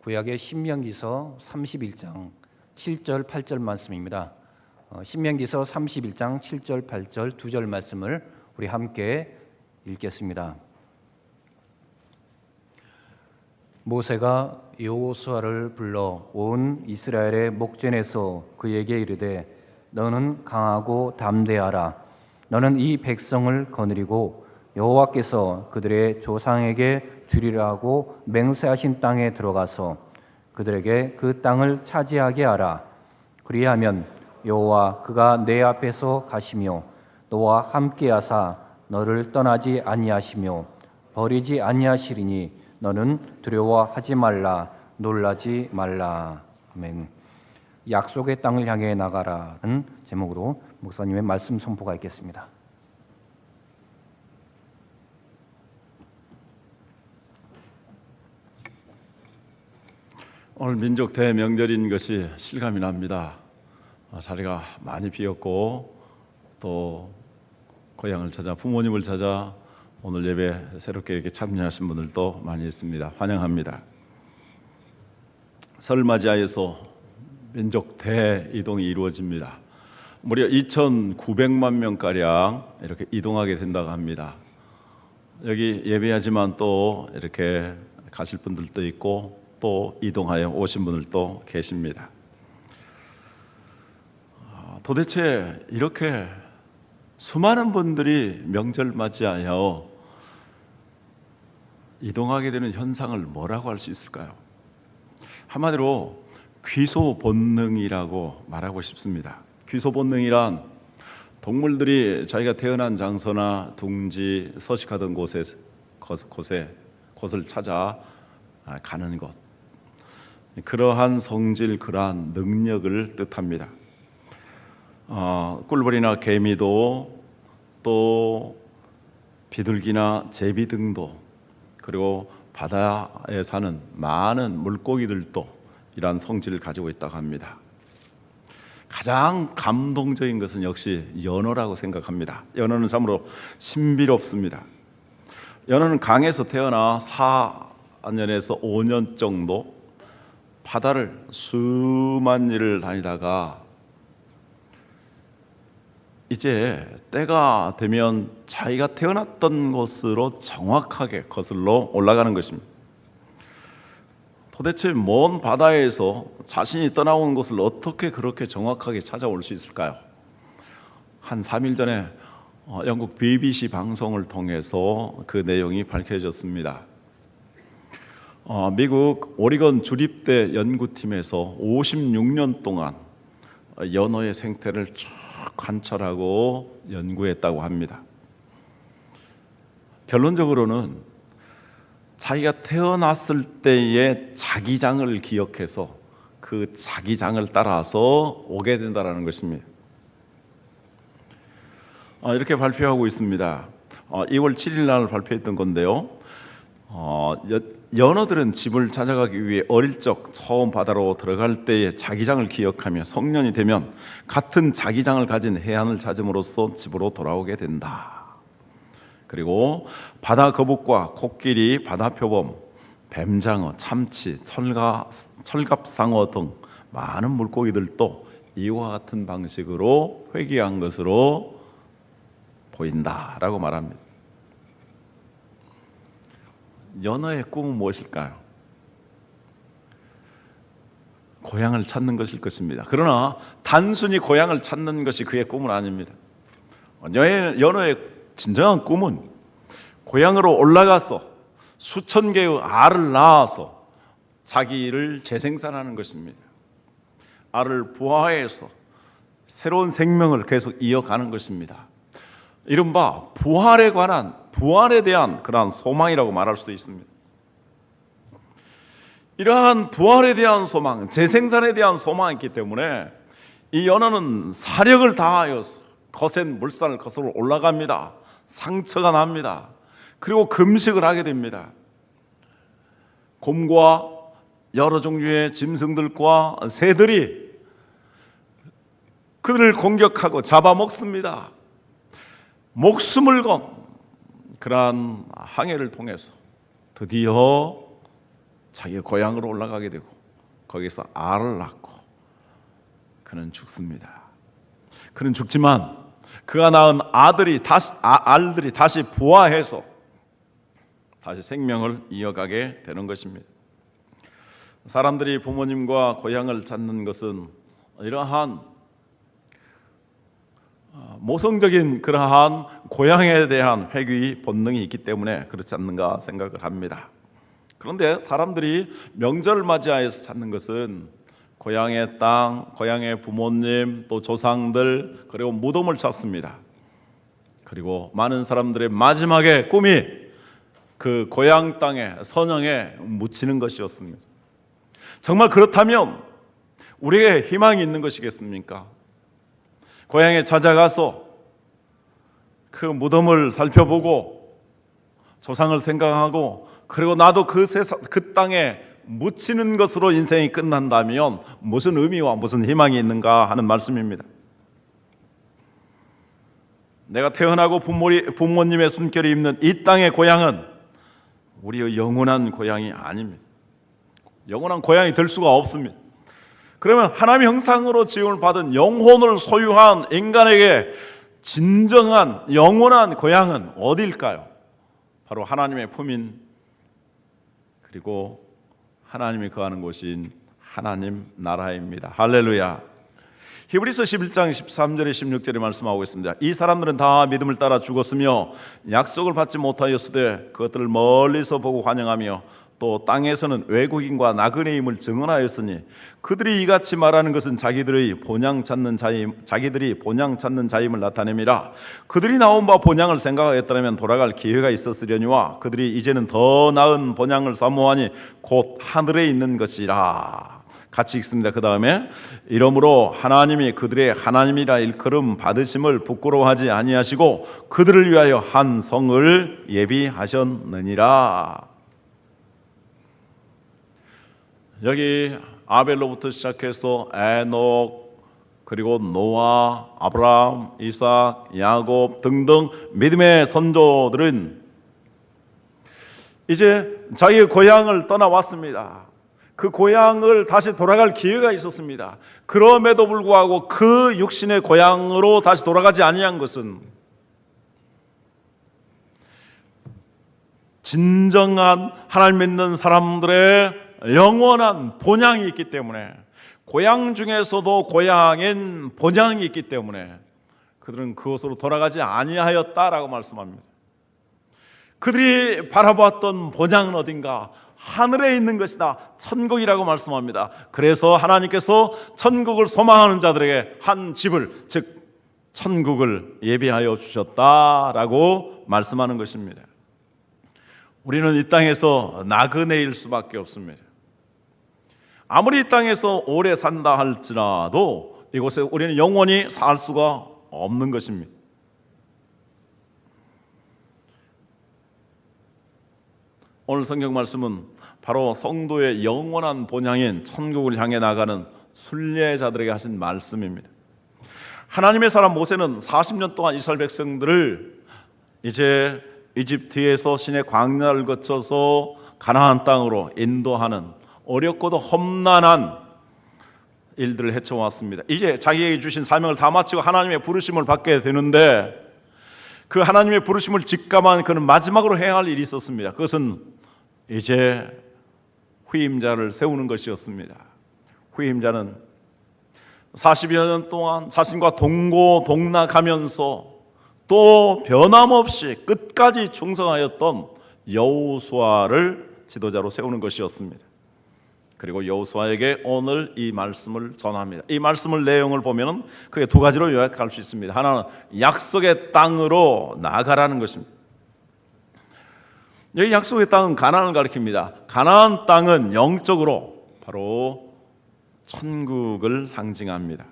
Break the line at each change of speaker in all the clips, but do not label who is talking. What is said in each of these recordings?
구약의 신명기서 31장 7절 8절 말씀입니다. 신명기서 31장 7절 8절 두 절 말씀을 우리 함께 읽겠습니다. 모세가 여호수아를 불러 온 이스라엘의 목전에서 그에게 이르되 너는 강하고 담대하라. 너는 이 백성을 거느리고 여호와께서 그들의 조상에게 주리라고 맹세하신 땅에 들어가서 그들에게 그 땅을 차지하게 하라. 그리하면 여호와 그가 내 앞에서 가시며 너와 함께하사 너를 떠나지 아니하시며 버리지 아니하시리니 너는 두려워하지 말라, 놀라지 말라. 아멘. 약속의 땅을 향해 나가라는 제목으로 목사님의 말씀 선포가 있겠습니다.
오늘 민족 대명절인 것이 실감이 납니다. 자리가 많이 비었고 또 고향을 찾아 부모님을 찾아 오늘 예배 새롭게 이렇게 참여하신 분들도 많이 있습니다. 환영합니다. 설 맞이하여서 민족 대이동이 이루어집니다. 무려 2,900만 명가량 이렇게 이동하게 된다고 합니다. 여기 예배하지만 또 이렇게 가실 분들도 있고 또 이동하여 오신 분들도 계십니다. 도대체 이렇게 수많은 분들이 명절 맞이하여 이동하게 되는 현상을 뭐라고 할 수 있을까요? 한마디로 귀소 본능이라고 말하고 싶습니다. 귀소 본능이란 동물들이 자기가 태어난 장소나 둥지, 서식하던 곳을 찾아 가는 것, 그러한 성질, 그러한 능력을 뜻합니다. 꿀벌이나 개미도 또 비둘기나 제비 등도 그리고 바다에 사는 많은 물고기들도 이러한 성질을 가지고 있다고 합니다. 가장 감동적인 것은 역시 연어라고 생각합니다. 연어는 참으로 신비롭습니다. 연어는 강에서 태어나 4년에서 5년 정도 바다를 수만 리를 다니다가 이제 때가 되면 자기가 태어났던 곳으로 정확하게 거슬러 올라가는 것입니다. 도대체 먼 바다에서 자신이 떠나온 곳을 어떻게 그렇게 정확하게 찾아올 수 있을까요? 한 3일 전에 영국 BBC 방송을 통해서 그 내용이 밝혀졌습니다. 미국 오리건 주립대 연구팀에서 56년 동안 연어의 생태를 쭉 관찰하고 연구했다고 합니다. 결론적으로는 자기가 태어났을 때의 자기장을 기억해서 그 자기장을 따라서 오게 된다는 것입니다. 이렇게 발표하고 있습니다. 2월 7일 날 발표했던 건데요. 연어들은 집을 찾아가기 위해 어릴 적 처음 바다로 들어갈 때의 자기장을 기억하며 성년이 되면 같은 자기장을 가진 해안을 찾음으로써 집으로 돌아오게 된다. 그리고 바다 거북과 코끼리, 바다표범, 뱀장어, 참치, 철갑상어 등 많은 물고기들도 이와 같은 방식으로 회귀한 것으로 보인다라고 말합니다. 연어의 꿈은 무엇일까요? 고향을 찾는 것일 것입니다. 그러나 단순히 고향을 찾는 것이 그의 꿈은 아닙니다. 연어의 진정한 꿈은 고향으로 올라가서 수천 개의 알을 낳아서 자기를 재생산하는 것입니다. 알을 부화해서 새로운 생명을 계속 이어가는 것입니다. 이른바 부활에 대한 그러한 소망이라고 말할 수 있습니다. 이러한 부활에 대한 소망, 재생산에 대한 소망이 있기 때문에 이 연어는 사력을 다하여서 거센 물산을 거슬러 올라갑니다. 상처가 납니다. 그리고 금식을 하게 됩니다. 곰과 여러 종류의 짐승들과 새들이 그들을 공격하고 잡아먹습니다. 목숨을 건 그러한 항해를 통해서 드디어 자기 고향으로 올라가게 되고 거기서 알을 낳고 그는 죽습니다. 그는 죽지만 그가 낳은 알들이 다시 부화해서 다시 생명을 이어가게 되는 것입니다. 사람들이 부모님과 고향을 찾는 것은 이러한 모성적인 그러한 고향에 대한 회귀 본능이 있기 때문에 그렇지 않는가 생각을 합니다. 그런데 사람들이 명절을 맞이하여서 찾는 것은 고향의 땅, 고향의 부모님, 또 조상들, 그리고 무덤을 찾습니다. 그리고 많은 사람들의 마지막의 꿈이 그 고향 땅에 선영에 묻히는 것이었습니다. 정말 그렇다면 우리에게 희망이 있는 것이겠습니까? 고향에 찾아가서 그 무덤을 살펴보고 조상을 생각하고 그리고 나도 그 땅에 묻히는 것으로 인생이 끝난다면 무슨 의미와 무슨 희망이 있는가 하는 말씀입니다. 내가 태어나고 부모님의 숨결이 있는 이 땅의 고향은 우리의 영원한 고향이 아닙니다. 영원한 고향이 될 수가 없습니다. 그러면 하나님의 형상으로 지음을 받은 영혼을 소유한 인간에게 진정한 영원한 고향은 어디일까요? 바로 하나님의 품인 그리고 하나님이 거하는 곳인 하나님 나라입니다. 할렐루야. 히브리서 11장 13절에 16절에 말씀하고 있습니다. 이 사람들은 다 믿음을 따라 죽었으며 약속을 받지 못하였으되 그것들을 멀리서 보고 환영하며 또 땅에서는 외국인과 나그네임을 증언하였으니 그들이 이같이 말하는 것은 자기들이 본향 찾는 자임을 나타냅니다. 그들이 나온 바 본향을 생각하였다면 돌아갈 기회가 있었으려니와 그들이 이제는 더 나은 본향을 사모하니 곧 하늘에 있는 것이라. 같이 읽습니다. 그 다음에 이러므로 하나님이 그들의 하나님이라 일컬음 받으심을 부끄러워하지 아니하시고 그들을 위하여 한 성을 예비하셨느니라. 여기 아벨로부터 시작해서 에녹, 그리고 노아, 아브라함, 이삭, 야곱 등등 믿음의 선조들은 이제 자기의 고향을 떠나왔습니다. 그 고향을 다시 돌아갈 기회가 있었습니다. 그럼에도 불구하고 그 육신의 고향으로 다시 돌아가지 아니한 것은 진정한 하나님 믿는 사람들의 영원한 본향이 있기 때문에, 고향 중에서도 고향인 본향이 있기 때문에 그들은 그곳으로 돌아가지 아니하였다라고 말씀합니다. 그들이 바라보았던 본향은 어딘가? 하늘에 있는 것이다. 천국이라고 말씀합니다. 그래서 하나님께서 천국을 소망하는 자들에게 한 집을, 즉 천국을 예비하여 주셨다라고 말씀하는 것입니다. 우리는 이 땅에서 나그네일 수밖에 없습니다. 아무리 이 땅에서 오래 산다 할지라도 이곳에 우리는 영원히 살 수가 없는 것입니다. 오늘 성경 말씀은 바로 성도의 영원한 본향인 천국을 향해 나가는 순례자들에게 하신 말씀입니다. 하나님의 사람 모세는 40년 동안 이스라엘 백성들을 이제 이집트에서 신의 광야를 거쳐서 가나안 땅으로 인도하는 어렵고도 험난한 일들을 헤쳐왔습니다. 이제 자기에게 주신 사명을 다 마치고 하나님의 부르심을 받게 되는데, 그 하나님의 부르심을 직감한 그는 마지막으로 해야 할 일이 있었습니다. 그것은 이제 후임자를 세우는 것이었습니다. 후임자는 40여 년 동안 자신과 동고동락하면서 또 변함없이 끝까지 충성하였던 여호수아를 지도자로 세우는 것이었습니다. 그리고 여호수아에게 오늘 이 말씀을 전합니다. 이 말씀을 내용을 보면은 크게 두 가지로 요약할 수 있습니다. 하나는 약속의 땅으로 나아가라는 것입니다. 여기 약속의 땅은 가나안을 가리킵니다. 가나안 땅은 영적으로 바로 천국을 상징합니다.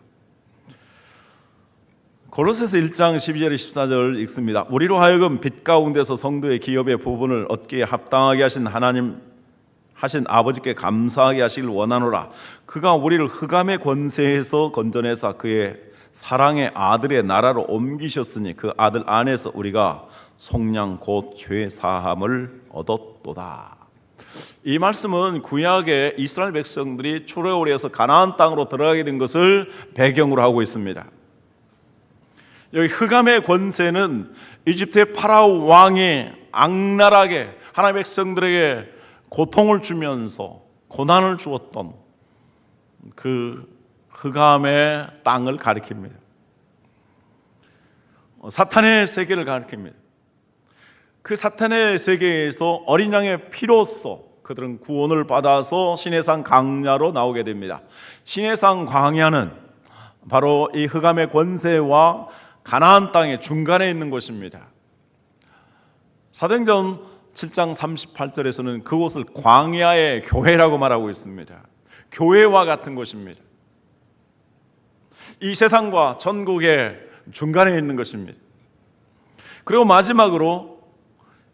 골로새서 1장 12절 14절 읽습니다. 우리로 하여금 빛 가운데서 성도의 기업의 부분을 얻기에 합당하게 하신 아버지께 감사하게 하시길 원하노라. 그가 우리를 흑암의 권세에서 건져내사 그의 사랑의 아들의 나라로 옮기셨으니 그 아들 안에서 우리가 속량 곧 죄 사함을 얻었도다. 이 말씀은 구약의 이스라엘 백성들이 출애굽에서 가나안 땅으로 들어가게 된 것을 배경으로 하고 있습니다. 여기 흑암의 권세는 이집트의 파라오 왕이 악랄하게 하나님의 백성들에게 고통을 주면서 고난을 주었던 그 흑암의 땅을 가리킵니다. 사탄의 세계를 가리킵니다. 그 사탄의 세계에서 어린 양의 피로써 그들은 구원을 받아서 시내산 광야로 나오게 됩니다. 시내산 광야는 바로 이 흑암의 권세와 가나안 땅의 중간에 있는 곳입니다. 사도행전 7장 38절에서는 그곳을 광야의 교회라고 말하고 있습니다. 교회와 같은 곳입니다. 이 세상과 천국의 중간에 있는 것입니다. 그리고 마지막으로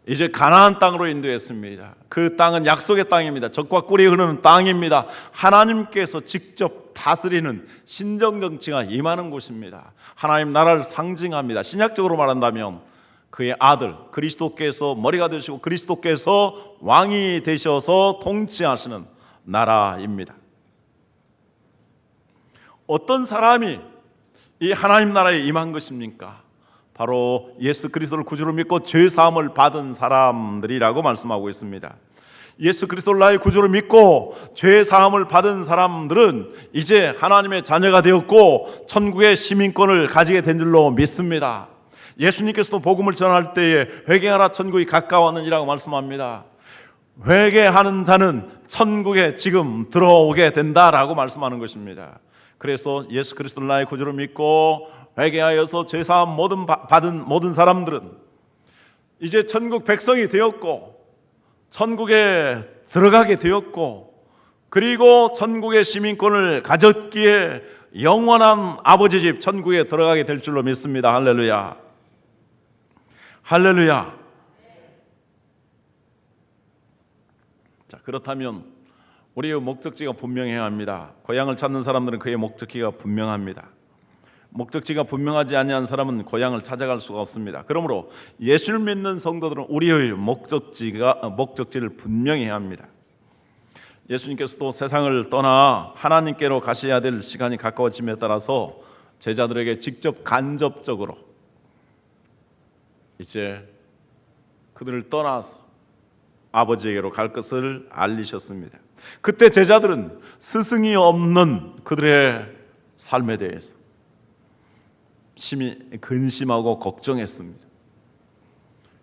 이제 가나안 땅으로 인도했습니다. 그 땅은 약속의 땅입니다. 젖과 꿀이 흐르는 땅입니다. 하나님께서 직접 다스리는 신정정치가 임하는 곳입니다. 하나님 나라를 상징합니다. 신약적으로 말한다면 그의 아들 그리스도께서 머리가 되시고 그리스도께서 왕이 되셔서 통치하시는 나라입니다. 어떤 사람이 이 하나님 나라에 임한 것입니까? 바로 예수 그리스도를 구주로 믿고 죄 사함을 받은 사람들이라고 말씀하고 있습니다. 예수 그리스도를 나의 구주로 믿고 죄 사함을 받은 사람들은 이제 하나님의 자녀가 되었고 천국의 시민권을 가지게 된 줄로 믿습니다. 예수님께서도 복음을 전할 때에 회개하라 천국이 가까웠느니라고 말씀합니다. 회개하는 자는 천국에 지금 들어오게 된다라고 말씀하는 것입니다. 그래서 예수 그리스도를 나의 구주로 믿고 회개하여서 죄사함 받은 모든 사람들은 이제 천국 백성이 되었고 천국에 들어가게 되었고 그리고 천국의 시민권을 가졌기에 영원한 아버지 집 천국에 들어가게 될 줄로 믿습니다. 할렐루야. 할렐루야. 자, 그렇다면 우리의 목적지가 분명해야 합니다. 고향을 찾는 사람들은 그의 목적지가 분명합니다. 목적지가 분명하지 아니한 사람은 고향을 찾아갈 수가 없습니다. 그러므로 예수를 믿는 성도들은 우리의 목적지를 분명히 해야 합니다. 예수님께서도 세상을 떠나 하나님께로 가셔야 될 시간이 가까워짐에 따라서 제자들에게 직접 간접적으로 이제 그들을 떠나서 아버지에게로 갈 것을 알리셨습니다. 그때 제자들은 스승이 없는 그들의 삶에 대해서 심히 근심하고 걱정했습니다.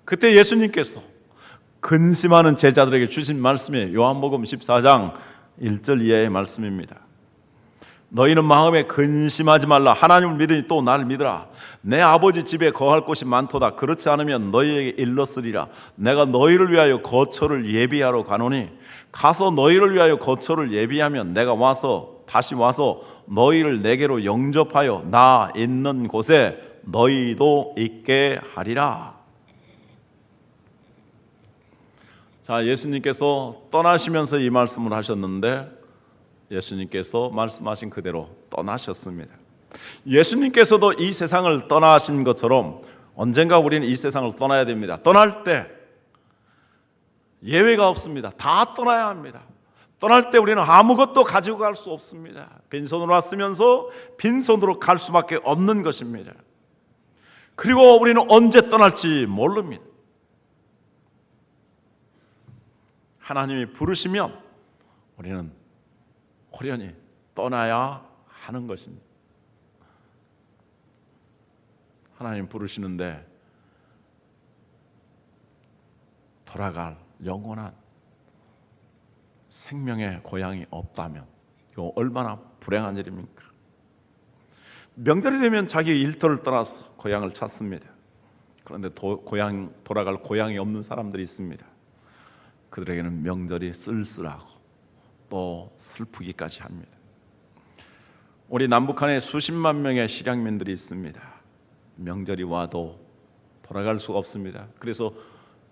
그때 예수님께서 근심하는 제자들에게 주신 말씀이 요한복음 14장 1절 이하의 말씀입니다. 너희는 마음에 근심하지 말라. 하나님을 믿으니 또 나를 믿으라. 내 아버지 집에 거할 곳이 많도다. 그렇지 않으면 너희에게 일렀으리라. 내가 너희를 위하여 거처를 예비하러 가노니 가서 너희를 위하여 거처를 예비하면 내가 다시 와서 너희를 내게로 영접하여 나 있는 곳에 너희도 있게 하리라. 자, 예수님께서 떠나시면서 이 말씀을 하셨는데 예수님께서 말씀하신 그대로 떠나셨습니다. 예수님께서도 이 세상을 떠나신 것처럼 언젠가 우리는 이 세상을 떠나야 됩니다. 떠날 때 예외가 없습니다. 다 떠나야 합니다. 떠날 때 우리는 아무것도 가지고 갈 수 없습니다. 빈손으로 왔으면서 빈손으로 갈 수밖에 없는 것입니다. 그리고 우리는 언제 떠날지 모릅니다. 하나님이 부르시면 우리는 호련히 떠나야 하는 것입니다. 하나님 부르시는데 돌아갈 영원한 생명의 고향이 없다면 이거 얼마나 불행한 일입니까? 명절이 되면 자기 일터를 떠나서 고향을 찾습니다. 그런데 돌아갈 고향이 없는 사람들이 있습니다. 그들에게는 명절이 쓸쓸하고 또 슬프기까지 합니다. 우리 남북한에 수십만 명의 실향민들이 있습니다. 명절이 와도 돌아갈 수가 없습니다. 그래서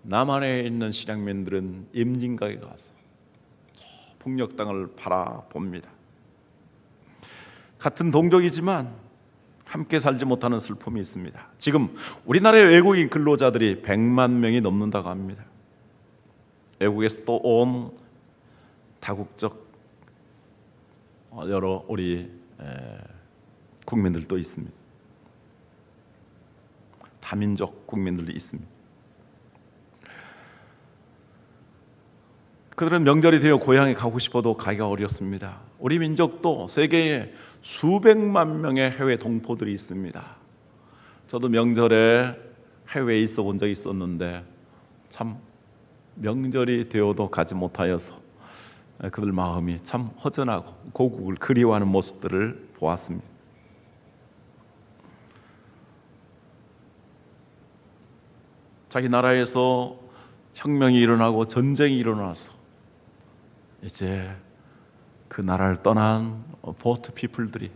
남한에 있는 실향민들은 임진각에 가서 저 북녘 땅을 바라봅니다. 같은 동족이지만 함께 살지 못하는 슬픔이 있습니다. 지금 우리나라의 외국인 근로자들이 100만 명이 넘는다고 합니다. 외국에서 또 온 다국적 여러 우리 국민들도 있습니다. 다민족 국민들이 있습니다. 그들은 명절이 되어 고향에 가고 싶어도 가기가 어렵습니다. 우리 민족도 세계에 수백만 명의 해외 동포들이 있습니다. 저도 명절에 해외에 있어 본 적이 있었는데 참 명절이 되어도 가지 못하여서 그들 마음이 참 허전하고 고국을 그리워하는 모습들을 보았습니다. 자기 나라에서 혁명이 일어나고 전쟁이 일어나서 이제 그 나라를 떠난 보트 피플들이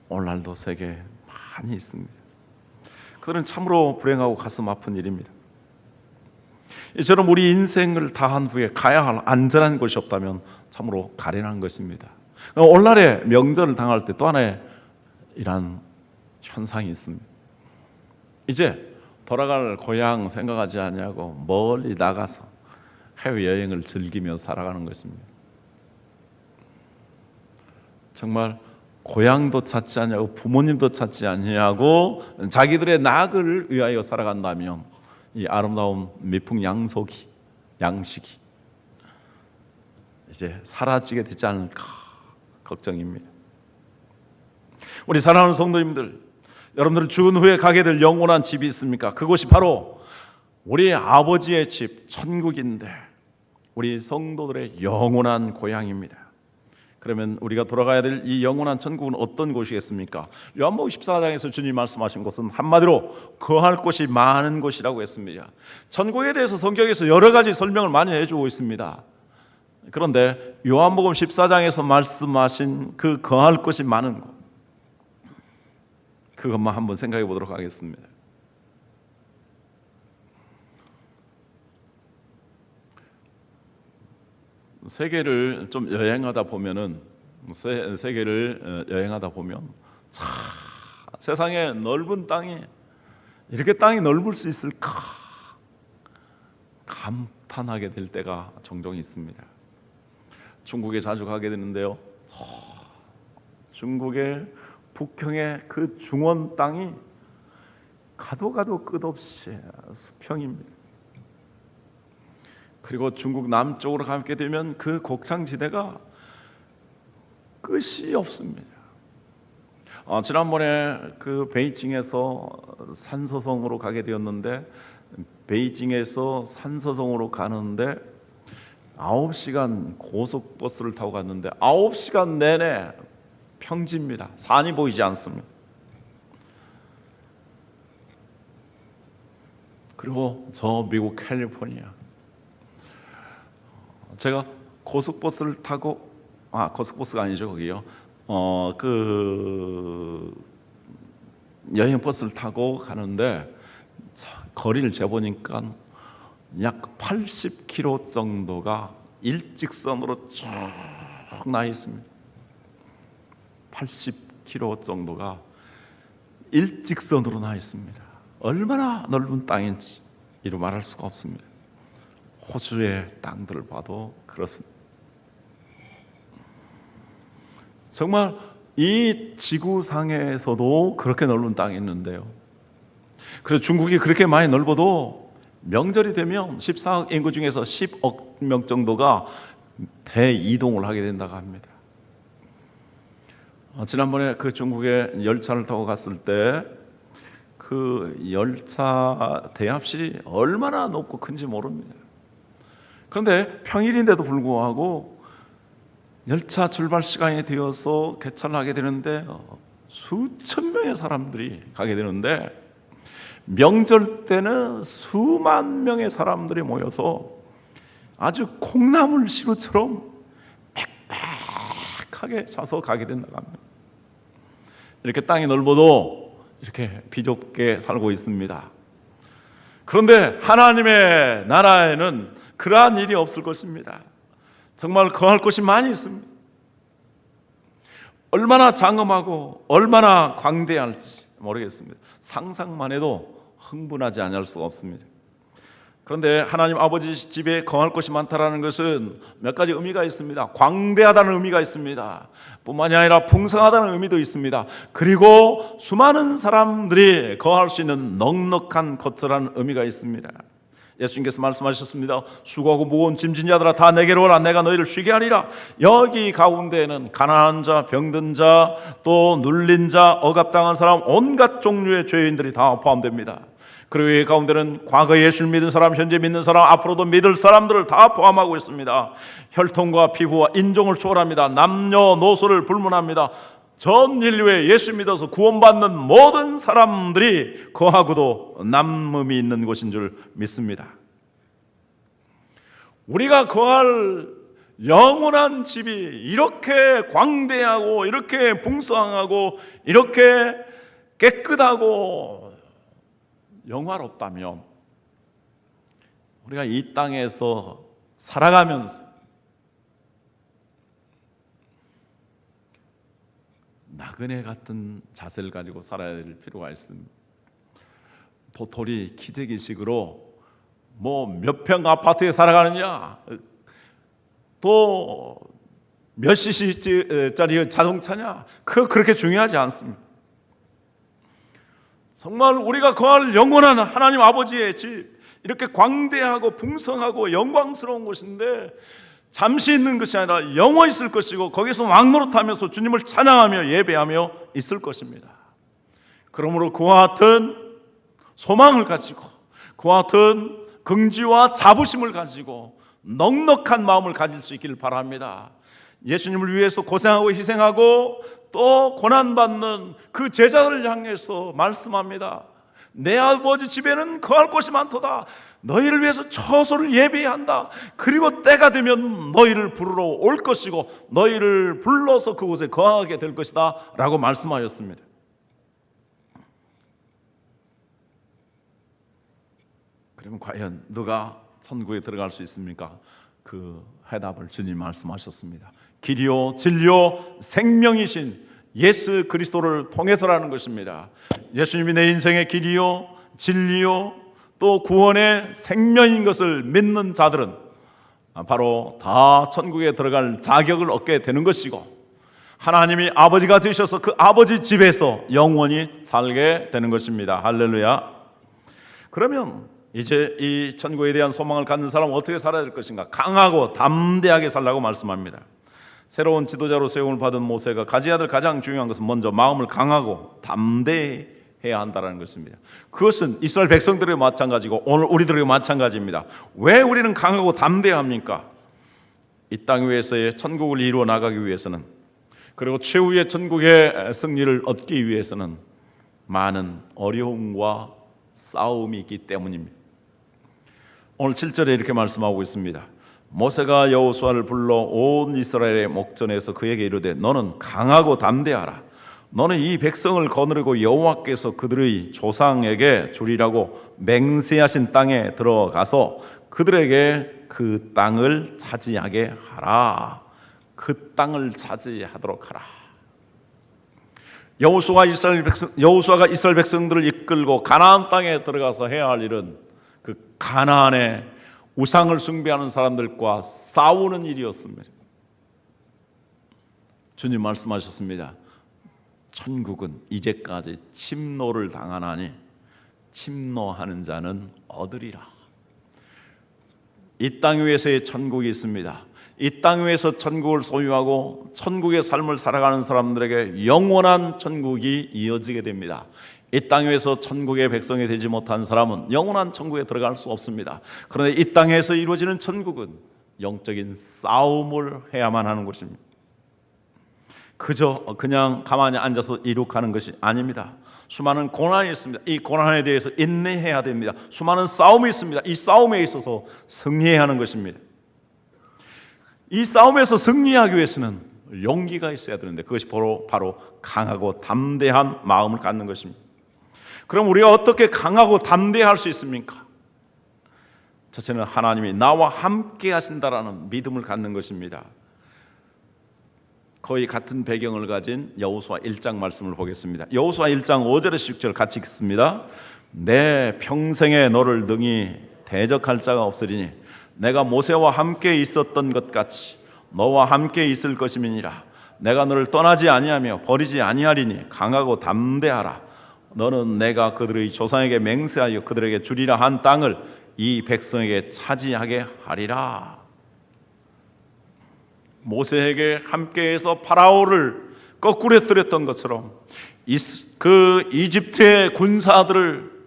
오늘날도 세계에 많이 있습니다. 그들은 참으로 불행하고 가슴 아픈 일입니다. 이처럼 우리 인생을 다한 후에 가야 할 안전한 곳이 없다면 참으로 가련한 것입니다. 오늘날에 명절을 당할 때 또 하나의 이러한 현상이 있습니다. 이제 돌아갈 고향 생각하지 않냐고 멀리 나가서 해외여행을 즐기며 살아가는 것입니다. 정말 고향도 찾지 않냐고 부모님도 찾지 않냐고 자기들의 낙을 위하여 살아간다면 이 아름다운 미풍양속이 양식이 이제 사라지게 되지 않을까 걱정입니다. 우리 사랑하는 성도님들, 여러분들은 죽은 후에 가게 될 영원한 집이 있습니까? 그곳이 바로 우리 아버지의 집 천국인데 우리 성도들의 영원한 고향입니다. 그러면 우리가 돌아가야 될 이 영원한 천국은 어떤 곳이겠습니까? 요한복음 14장에서 주님 말씀하신 것은 한마디로 거할 곳이 많은 곳이라고 했습니다. 천국에 대해서 성경에서 여러 가지 설명을 많이 해주고 있습니다. 그런데 요한복음 14장에서 말씀하신 그 거할 곳이 많은 곳, 그것만 한번 생각해 보도록 하겠습니다. 세계를 좀 여행하다 보면은 세계를 여행하다 보면 참 세상에 넓은 땅이 이렇게 땅이 넓을 수 있을까 감탄하게 될 때가 종종 있습니다. 중국에 자주 가게 되는데요. 중국의 북형의 그 중원 땅이 가도 끝없이 수평입니다. 그리고 중국 남쪽으로 가게 되면 그 곡창지대가 끝이 없습니다. 지난번에 그 베이징에서 산서성으로 가게 되었는데 베이징에서 산서성으로 가는데 9시간 고속버스를 타고 갔는데 9시간 내내 평지입니다. 산이 보이지 않습니다. 그리고 저 미국 캘리포니아 제가 고속버스를 타고 고속버스가 아니죠 거기요. 그 여행 버스를 타고 가는데 거리를 재보니까 약 80km 정도가 일직선으로 쭉 나 있습니다. 80km 정도가 일직선으로 나 있습니다. 얼마나 넓은 땅인지 이루 말할 수가 없습니다. 호주의 땅들을 봐도 그렇습니다. 정말 이 지구상에서도 그렇게 넓은 땅이 있는데요. 그래서 중국이 그렇게 많이 넓어도 명절이 되면 14억 인구 중에서 10억 명 정도가 대이동을 하게 된다고 합니다. 지난번에 그 중국에 열차를 타고 갔을 때 그 열차 대합실이 얼마나 높고 큰지 모릅니다. 그런데 평일인데도 불구하고 열차 출발 시간이 되어서 개차를 하게 되는데 수천 명의 사람들이 가게 되는데 명절 때는 수만 명의 사람들이 모여서 아주 콩나물 시루처럼 빽빽하게 차서 가게 된다고 합니다. 이렇게 땅이 넓어도 이렇게 비좁게 살고 있습니다. 그런데 하나님의 나라에는 그러한 일이 없을 것입니다. 정말 거할 곳이 많이 있습니다. 얼마나 장엄하고 얼마나 광대할지 모르겠습니다. 상상만 해도 흥분하지 않을 수가 없습니다. 그런데 하나님 아버지 집에 거할 곳이 많다라는 것은 몇 가지 의미가 있습니다. 광대하다는 의미가 있습니다. 뿐만이 아니라 풍성하다는 의미도 있습니다. 그리고 수많은 사람들이 거할 수 있는 넉넉한 곳이라는 의미가 있습니다. 예수님께서 말씀하셨습니다. 수고하고 무거운 짐진 자들아 다 내게로 오라. 내가 너희를 쉬게 하리라. 여기 가운데에는 가난한 자, 병든 자, 또 눌린 자, 억압당한 사람, 온갖 종류의 죄인들이 다 포함됩니다. 그리고 이 가운데는 과거에 예수를 믿은 사람, 현재 믿는 사람, 앞으로도 믿을 사람들을 다 포함하고 있습니다. 혈통과 피부와 인종을 초월합니다. 남녀노소를 불문합니다. 전 인류에 예수 믿어서 구원받는 모든 사람들이 거하고도 남음이 있는 곳인 줄 믿습니다. 우리가 거할 영원한 집이 이렇게 광대하고 이렇게 풍성하고 이렇게 깨끗하고 영화롭다면 우리가 이 땅에서 살아가면서 나그네 같은 자세를 가지고 살아야 될 필요가 있습니다. 도토리 기대기식으로 뭐 몇 평 아파트에 살아가느냐, 또 몇 cc짜리 자동차냐, 그렇게 중요하지 않습니다. 정말 우리가 거할 영원한 하나님 아버지의 집, 이렇게 광대하고 풍성하고 영광스러운 곳인데 잠시 있는 것이 아니라 영원히 있을 것이고 거기서 왕노릇하면서 주님을 찬양하며 예배하며 있을 것입니다. 그러므로 그와 같은 소망을 가지고 그와 같은 긍지와 자부심을 가지고 넉넉한 마음을 가질 수 있기를 바랍니다. 예수님을 위해서 고생하고 희생하고 또 고난받는 그 제자들을 향해서 말씀합니다. 내 아버지 집에는 거할 곳이 많도다. 너희를 위해서 처소를 예비해야 한다. 그리고 때가 되면 너희를 부르러 올 것이고 너희를 불러서 그곳에 거하게 될 것이다 라고 말씀하였습니다. 그러면 과연 누가 천국에 들어갈 수 있습니까? 그 해답을 주님 말씀하셨습니다. 길이요 진리요 생명이신 예수 그리스도를 통해서라는 것입니다. 예수님이 내 인생의 길이요 진리요 또 구원의 생명인 것을 믿는 자들은 바로 다 천국에 들어갈 자격을 얻게 되는 것이고 하나님이 아버지가 되셔서 그 아버지 집에서 영원히 살게 되는 것입니다. 할렐루야. 그러면 이제 이 천국에 대한 소망을 갖는 사람은 어떻게 살아야 될 것인가? 강하고 담대하게 살라고 말씀합니다. 새로운 지도자로 세움을 받은 모세가 가져야 될 가장 중요한 것은 먼저 마음을 강하고 담대해야 한다는 것입니다. 그것은 이스라엘 백성들에게 마찬가지고 오늘 우리들에게 마찬가지입니다. 왜 우리는 강하고 담대해야 합니까? 이 땅 위에서의 천국을 이루어 나가기 위해서는, 그리고 최후의 천국의 승리를 얻기 위해서는 많은 어려움과 싸움이 있기 때문입니다. 오늘 7절에 이렇게 말씀하고 있습니다. 모세가 여호수아를 불러 온 이스라엘의 목전에서 그에게 이르되 너는 강하고 담대하라. 너는 이 백성을 거느리고 여호와께서 그들의 조상에게 주리라고 맹세하신 땅에 들어가서 그들에게 그 땅을 차지하게 하라. 그 땅을 차지하도록 하라. 여호수아가 이스라엘 백성들을 이끌고 가나안 땅에 들어가서 해야 할 일은 그 가나안의 우상을 숭배하는 사람들과 싸우는 일이었습니다. 주님 말씀하셨습니다. 천국은 이제까지 침노를 당하나니 침노하는 자는 얻으리라. 이 땅 위에서의 천국이 있습니다. 이 땅 위에서 천국을 소유하고 천국의 삶을 살아가는 사람들에게 영원한 천국이 이어지게 됩니다. 이 땅 위에서 천국의 백성이 되지 못한 사람은 영원한 천국에 들어갈 수 없습니다. 그런데 이 땅에서 이루어지는 천국은 영적인 싸움을 해야만 하는 것입니다. 그냥 가만히 앉아서 이룩하는 것이 아닙니다. 수많은 고난이 있습니다. 이 고난에 대해서 인내해야 됩니다. 수많은 싸움이 있습니다. 이 싸움에 있어서 승리해야 하는 것입니다. 이 싸움에서 승리하기 위해서는 용기가 있어야 되는데 그것이 바로 강하고 담대한 마음을 갖는 것입니다. 그럼 우리가 어떻게 강하고 담대할 수 있습니까? 첫째는 하나님이 나와 함께 하신다라는 믿음을 갖는 것입니다. 거의 같은 배경을 가진 여호수아 1장 말씀을 보겠습니다. 여호수아 1장 5절에서 6절 같이 읽습니다. 내 평생에 너를 능히 대적할 자가 없으리니 내가 모세와 함께 있었던 것 같이 너와 함께 있을 것임이니라. 내가 너를 떠나지 아니하며 버리지 아니하리니 강하고 담대하라. 너는 내가 그들의 조상에게 맹세하여 그들에게 주리라 한 땅을 이 백성에게 차지하게 하리라. 모세에게 함께해서 파라오를 거꾸러뜨렸던 것처럼 그 이집트의 군사들을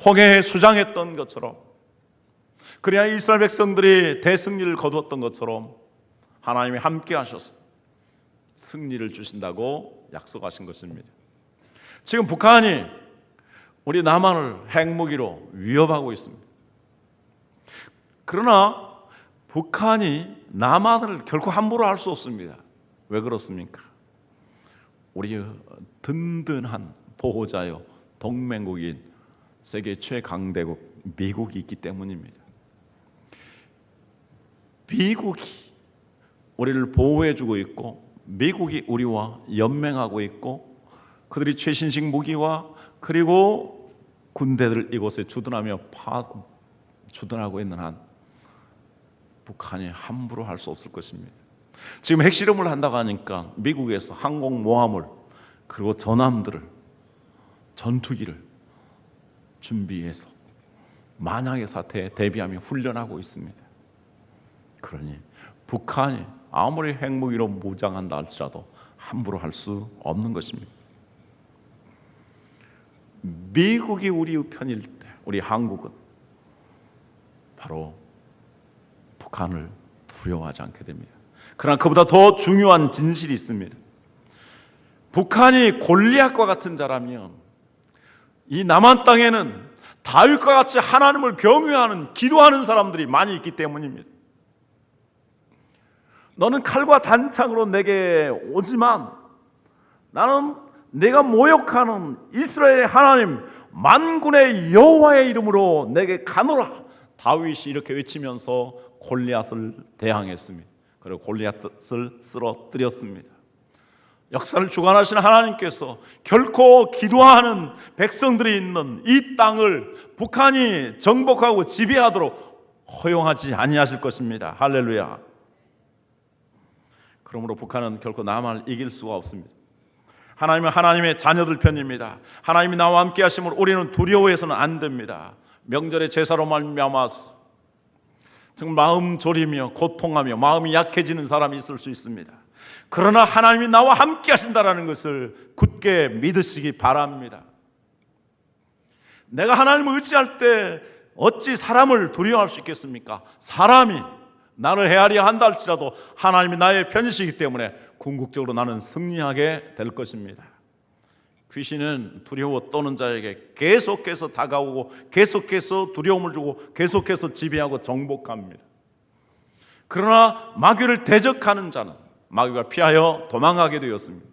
홍해에 수장했던 것처럼, 그래야 이스라엘 백성들이 대승리를 거두었던 것처럼 하나님이 함께 하셔서 승리를 주신다고 약속하신 것입니다. 지금 북한이 우리 남한을 핵무기로 위협하고 있습니다. 그러나 북한이 남한을 결코 함부로 할 수 없습니다. 왜 그렇습니까? 우리 든든한 보호자요 동맹국인 세계 최강대국 미국이 있기 때문입니다. 미국이 우리를 보호해주고 있고, 미국이 우리와 연맹하고 있고, 그들이 최신식 무기와 그리고 군대들을 이곳에 주둔하고 있는 한 북한이 함부로 할 수 없을 것입니다. 지금 핵실험을 한다고 하니까 미국에서 항공모함을 그리고 전함들을, 전투기를 준비해서 만약의 사태에 대비하며 훈련하고 있습니다. 그러니 북한이 아무리 핵무기로 무장한다 할지라도 함부로 할 수 없는 것입니다. 미국이 우리의 편일 때 우리 한국은 바로 북한을 두려워하지 않게 됩니다. 그러나 그보다 더 중요한 진실이 있습니다. 북한이 골리앗과 같은 자라면 이 남한 땅에는 다윗과 같이 하나님을 경외하는, 기도하는 사람들이 많이 있기 때문입니다. 너는 칼과 단창으로 내게 오지만 나는 내가 모욕하는 이스라엘의 하나님 만군의 여호와의 이름으로 내게 가노라. 다윗이 이렇게 외치면서 골리앗을 대항했습니다. 그리고 골리앗을 쓰러뜨렸습니다. 역사를 주관하시는 하나님께서 결코 기도하는 백성들이 있는 이 땅을 북한이 정복하고 지배하도록 허용하지 아니하실 것입니다. 할렐루야. 그러므로 북한은 결코 남한을 이길 수가 없습니다. 하나님은 하나님의 자녀들 편입니다. 하나님이 나와 함께 하심을 우리는 두려워해서는 안 됩니다. 명절의 제사로 말미암아서 정말 마음 졸이며 고통하며 마음이 약해지는 사람이 있을 수 있습니다. 그러나 하나님이 나와 함께 하신다는 것을 굳게 믿으시기 바랍니다. 내가 하나님을 의지할 때 어찌 사람을 두려워할 수 있겠습니까? 사람이 나를 헤아려 한다 할지라도 하나님이 나의 편이시기 때문에 궁극적으로 나는 승리하게 될 것입니다. 귀신은 두려워 떠는 자에게 계속해서 다가오고 계속해서 두려움을 주고 계속해서 지배하고 정복합니다. 그러나 마귀를 대적하는 자는 마귀가 피하여 도망가게 되었습니다.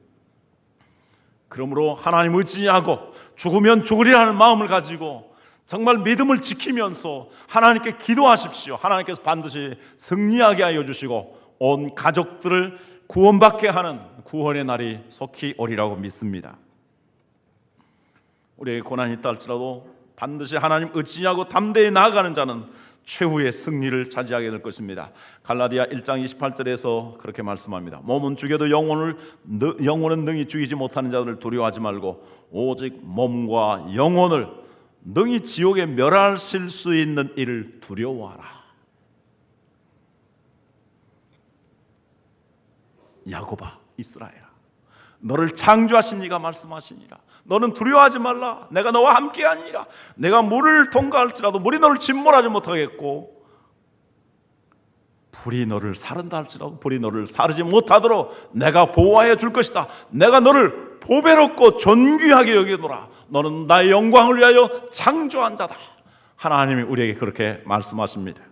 그러므로 하나님 의지하고 죽으면 죽으리라는 마음을 가지고 정말 믿음을 지키면서 하나님께 기도하십시오. 하나님께서 반드시 승리하게 하여 주시고 온 가족들을 구원받게 하는 구원의 날이 속히 오리라고 믿습니다. 우리에게 고난이 있다 할지라도 반드시 하나님 의지하고 담대히 나아가는 자는 최후의 승리를 차지하게 될 것입니다. 갈라디아 1장 28절에서 그렇게 말씀합니다. 몸은 죽여도 영혼은 능히 죽이지 못하는 자들을 두려워하지 말고 오직 몸과 영혼을 능히 지옥에 멸하실 수 있는 이를 두려워하라. 야곱아, 이스라엘아, 너를 창조하신 이가 말씀하시니라. 너는 두려워하지 말라. 내가 너와 함께하니라. 내가 물을 통과할지라도 물이 너를 침몰하지 못하겠고 불이 너를 사른다 할지라도 불이 너를 사르지 못하도록 내가 보호하여 줄 것이다. 내가 너를 보배롭고 존귀하게 여기노라. 너는 나의 영광을 위하여 창조한 자다. 하나님이 우리에게 그렇게 말씀하십니다.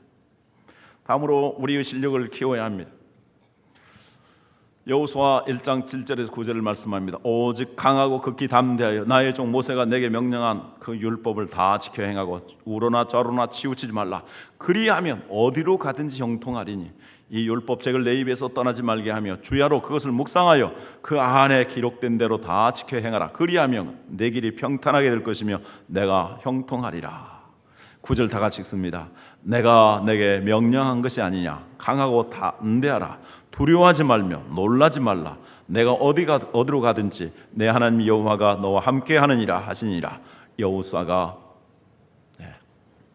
다음으로 우리의 실력을 키워야 합니다. 여호수아 1장 7절에서 9절을 말씀합니다. 오직 강하고 극히 담대하여 나의 종 모세가 내게 명령한 그 율법을 다 지켜 행하고 우로나 저로나 치우치지 말라. 그리하면 어디로 가든지 형통하리니 이 율법책을 내 입에서 떠나지 말게 하며 주야로 그것을 묵상하여 그 안에 기록된 대로 다 지켜 행하라. 그리하면 내 길이 평탄하게 될 것이며 내가 형통하리라. 9절 다 같이 읽습니다. 내가 내게 명령한 것이 아니냐. 강하고 담대하라. 두려워하지 말며 놀라지 말라. 내가 어디로 가든지 내 하나님 여호와가 너와 함께 하느니라 하시니라. 여호수아가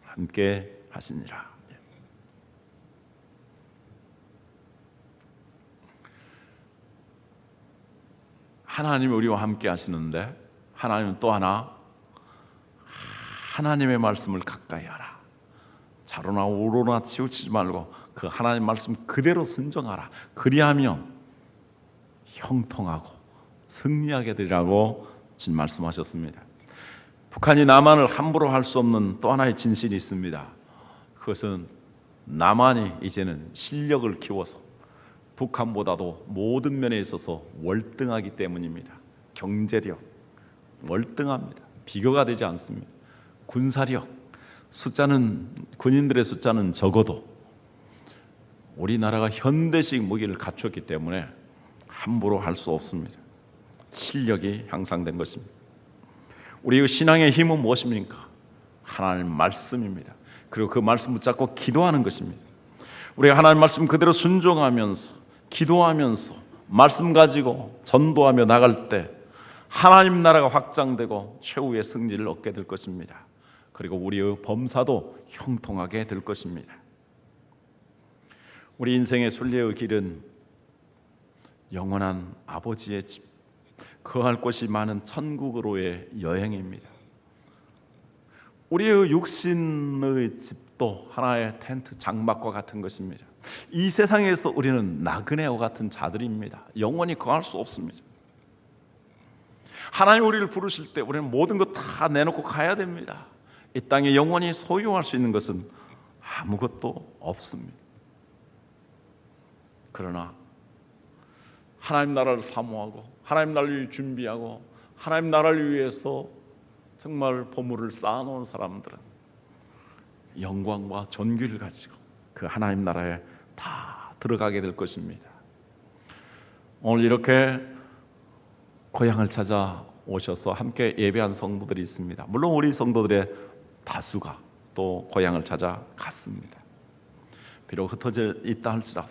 함께 하시니라. 하나님이 우리와 함께 하시는데 하나님은 또 하나 하나님의 말씀을 가까이 하라. 좌로나 우로나 치우치지 말고 그 하나님 말씀 그대로 순종하라. 그리하면 형통하고 승리하게 되리라고 주님 말씀하셨습니다. 북한이 남한을 함부로 할 수 없는 또 하나의 진실이 있습니다. 그것은 남한이 이제는 실력을 키워서 북한보다도 모든 면에 있어서 월등하기 때문입니다. 경제력 월등합니다. 비교가 되지 않습니다. 군사력 군인들의 숫자는 적어도 우리나라가 현대식 무기를 갖췄기 때문에 함부로 할 수 없습니다. 실력이 향상된 것입니다. 우리의 신앙의 힘은 무엇입니까? 하나님 말씀입니다. 그리고 그 말씀 붙잡고 기도하는 것입니다. 우리가 하나님 말씀 그대로 순종하면서 기도하면서 말씀 가지고 전도하며 나갈 때 하나님 나라가 확장되고 최후의 승리를 얻게 될 것입니다. 그리고 우리의 범사도 형통하게 될 것입니다. 우리 인생의 순례의 길은 영원한 아버지의 집, 거할 곳이 많은 천국으로의 여행입니다. 우리의 육신의 집도 하나의 텐트 장막과 같은 것입니다. 이 세상에서 우리는 나그네와 같은 자들입니다. 영원히 거할 수 없습니다. 하나님 우리를 부르실 때 우리는 모든 것 다 내놓고 가야 됩니다. 이 땅에 영원히 소유할 수 있는 것은 아무것도 없습니다. 그러나 하나님 나라를 사모하고 하나님 나라를 준비하고 하나님 나라를 위해서 정말 보물을 쌓아놓은 사람들은 영광과 존귀를 가지고 그 하나님 나라에 다 들어가게 될 것입니다. 오늘 이렇게 고향을 찾아오셔서 함께 예배한 성도들이 있습니다. 물론 우리 성도들의 다수가 또 고향을 찾아갔습니다. 비록 흩어져 있다 할지라도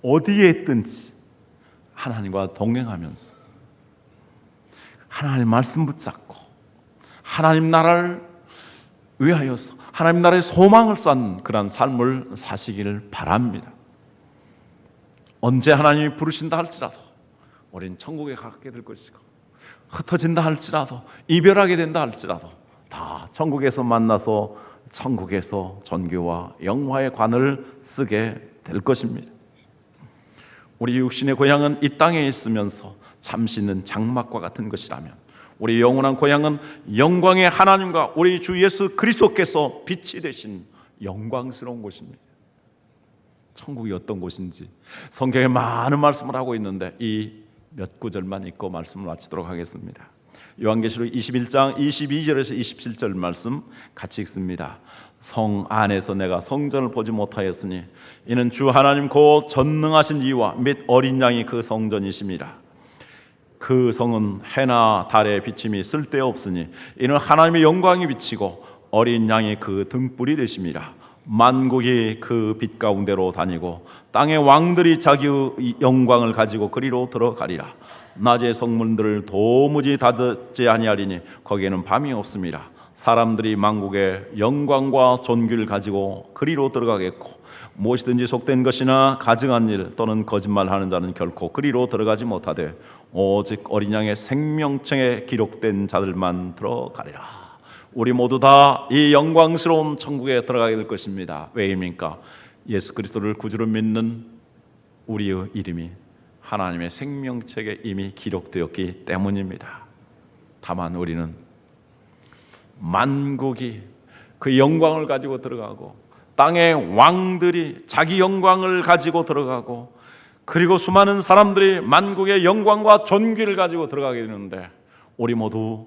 어디에 있든지 하나님과 동행하면서 하나님 말씀 붙잡고 하나님 나라를 위하여서 하나님 나라의 소망을 쌓는 그런 삶을 사시기를 바랍니다. 언제 하나님이 부르신다 할지라도 우리는 천국에 가게 될 것이고 흩어진다 할지라도 이별하게 된다 할지라도 다 천국에서 만나서 천국에서 존귀와 영화의 관을 쓰게 될 것입니다. 우리 육신의 고향은 이 땅에 있으면서 잠시 있는 장막과 같은 것이라면 우리 영원한 고향은 영광의 하나님과 우리 주 예수 그리스도께서 빛이 되신 영광스러운 곳입니다. 천국이 어떤 곳인지 성경에 많은 말씀을 하고 있는데 이 몇 구절만 읽고 말씀을 마치도록 하겠습니다. 요한계시록 21장 22절에서 27절 말씀 같이 읽습니다. 성 안에서 내가 성전을 보지 못하였으니 이는 주 하나님 곧 전능하신 이와 및 어린 양이 그 성전이심이라. 그 성은 해나 달의 비침이 쓸데없으니 이는 하나님의 영광이 비치고 어린 양이 그 등불이 되심이라. 만국이 그 빛 가운데로 다니고 땅의 왕들이 자기의 영광을 가지고 그리로 들어가리라. 낮의 성문들을 도무지 닫지 아니하리니 거기에는 밤이 없음이라. 사람들이 만국의 영광과 존귀를 가지고 그리로 들어가겠고 무엇이든지 속된 것이나 가증한 일 또는 거짓말하는 자는 결코 그리로 들어가지 못하되 오직 어린 양의 생명책에 기록된 자들만 들어가리라. 우리 모두 다 이 영광스러운 천국에 들어가게 될 것입니다. 왜입니까? 예수 그리스도를 구주로 믿는 우리의 이름이 하나님의 생명책에 이미 기록되었기 때문입니다. 다만 우리는 만국이 그 영광을 가지고 들어가고 땅의 왕들이 자기 영광을 가지고 들어가고 그리고 수많은 사람들이 만국의 영광과 존귀를 가지고 들어가게 되는데 우리 모두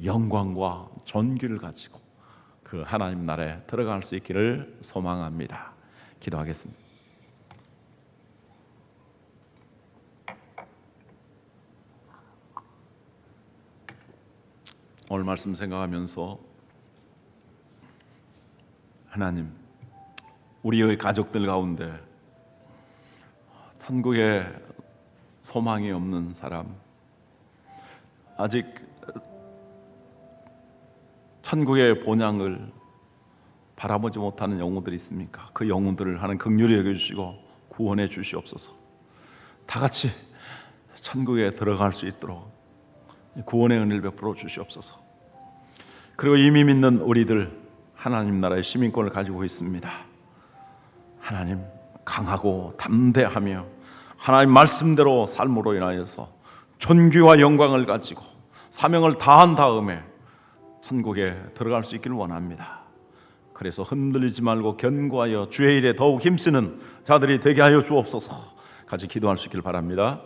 영광과 존귀를 가지고 그 하나님 나라에 들어갈 수 있기를 소망합니다. 기도하겠습니다. 오늘 말씀 생각하면서 하나님, 우리의 가족들 가운데 천국에 소망이 없는 사람, 아직 천국의 본향을 바라보지 못하는 영혼들이 있습니까? 그 영혼들을 하나님 긍휼히 여겨주시고 구원해 주시옵소서. 다 같이 천국에 들어갈 수 있도록 구원의 은혜를 베풀어 주시옵소서. 그리고 이미 믿는 우리들, 하나님 나라의 시민권을 가지고 있습니다. 하나님, 강하고 담대하며 하나님 말씀대로 삶으로 인하여서 존귀와 영광을 가지고 사명을 다한 다음에 천국에 들어갈 수 있기를 원합니다. 그래서 흔들리지 말고 견고하여 주의 일에 더욱 힘쓰는 자들이 되게 하여 주옵소서. 같이 기도할 수 있기를 바랍니다.